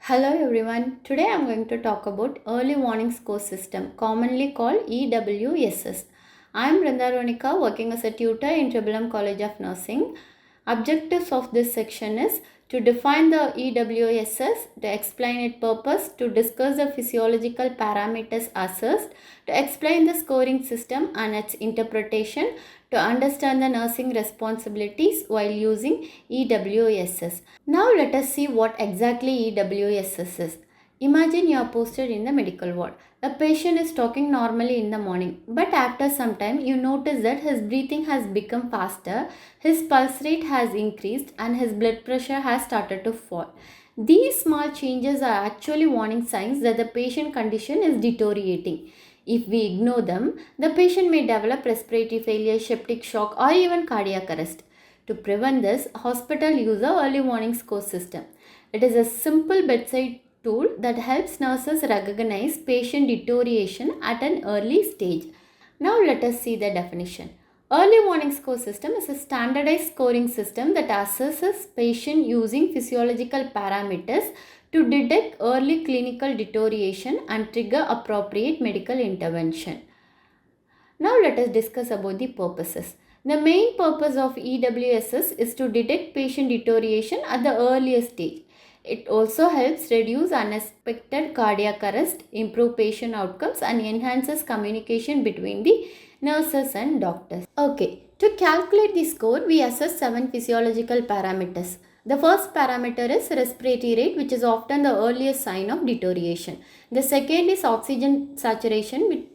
Hello everyone. Today I am going to talk about early warning score system, commonly called EWSS. I am Brinda Ronika, working as a tutor in Tribhulam College of Nursing. Objectives of this section is to define the EWSS, to explain its purpose, to discuss the physiological parameters assessed, to explain the scoring system and its interpretation, to understand the nursing responsibilities while using EWSS. Now let us see what exactly EWSS is. Imagine you are posted in the medical ward. A patient is talking normally in the morning, but after some time you notice that his breathing has become faster, his pulse rate has increased and his blood pressure has started to fall. These small changes are actually warning signs that the patient condition is deteriorating. If we ignore them, the patient may develop respiratory failure, septic shock or even cardiac arrest. To prevent this, hospital use a early warning score system. It is a simple bedside tool that helps nurses recognize patient deterioration at an early stage. Now let us see the definition. Early warning score system is a standardized scoring system that assesses patient using physiological parameters to detect early clinical deterioration and trigger appropriate medical intervention. Now let us discuss about the purposes. The main purpose of EWSS is to detect patient deterioration at the earliest stage. It also helps reduce unexpected cardiac arrest, improve patient outcomes and enhances communication between the nurses and doctors. Okay, to calculate the score, we assess 7 physiological parameters. The first parameter is respiratory rate, which is often the earliest sign of deterioration. The second is oxygen saturation, which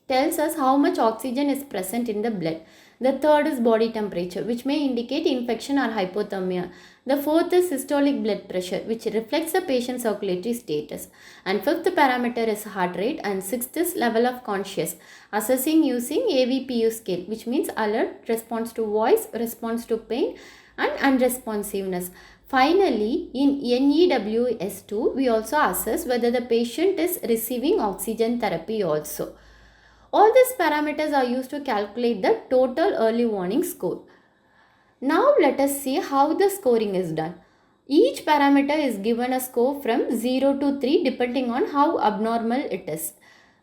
tells us how much oxygen is present in the blood. The third is body temperature, which may indicate infection or hypothermia. The fourth is systolic blood pressure, which reflects the patient's circulatory status. And fifth parameter is heart rate, and sixth is level of conscious, assessing using AVPU scale, which means alert, response to voice, response to pain, and unresponsiveness. Finally, in NEWS2, we also assess whether the patient is receiving oxygen therapy also. All these parameters are used to calculate the total early warning score. Now let us see how the scoring is done. Each parameter is given a score from 0 to 3 depending on how abnormal it is.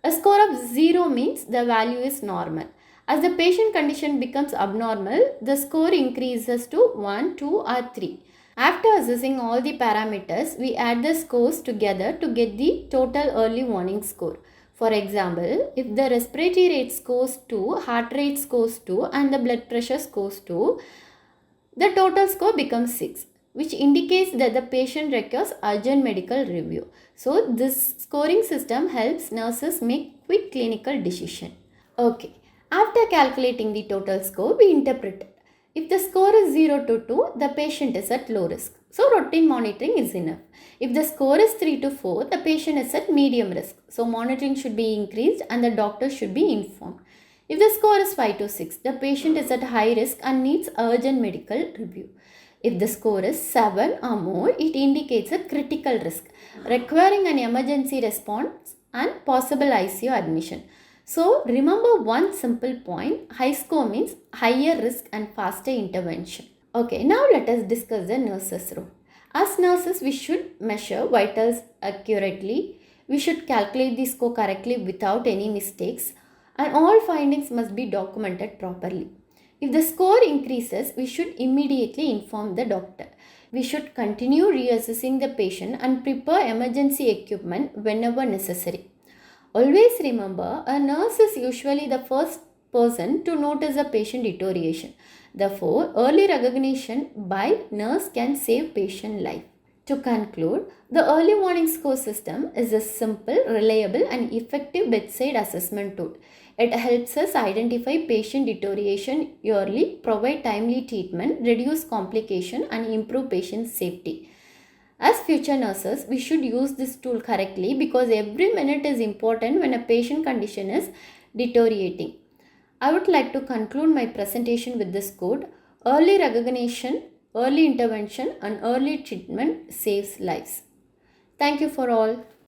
A score of 0 means the value is normal. As the patient condition becomes abnormal, the score increases to 1, 2 or 3. After assessing all the parameters, we add the scores together to get the total early warning score. For example, if the respiratory rate scores 2, heart rate scores 2 and the blood pressure scores 2, the total score becomes 6, which indicates that the patient requires urgent medical review. So, this scoring system helps nurses make quick clinical decision. Okay, after calculating the total score, we interpret it. If the score is 0 to 2, the patient is at low risk. So, routine monitoring is enough. If the score is 3 to 4, the patient is at medium risk. So, monitoring should be increased and the doctor should be informed. If the score is 5 to 6, the patient is at high risk and needs urgent medical review. If the score is 7 or more, it indicates a critical risk, requiring an emergency response and possible ICU admission. So, remember one simple point, high score means higher risk and faster intervention. Okay, now let us discuss the nurses' role. As nurses, we should measure vitals accurately, we should calculate the score correctly without any mistakes, and all findings must be documented properly. If the score increases, we should immediately inform the doctor. We should continue reassessing the patient and prepare emergency equipment whenever necessary. Always remember, a nurse is usually the first person to notice a patient deterioration. Therefore, early recognition by nurse can save patient life. To conclude, the early warning score system is a simple, reliable and effective bedside assessment tool. It helps us identify patient deterioration early, provide timely treatment, reduce complication and improve patient safety. As future nurses, we should use this tool correctly because every minute is important when a patient condition is deteriorating. I would like to conclude my presentation with this quote: early recognition, early intervention and early treatment saves lives. Thank you for all.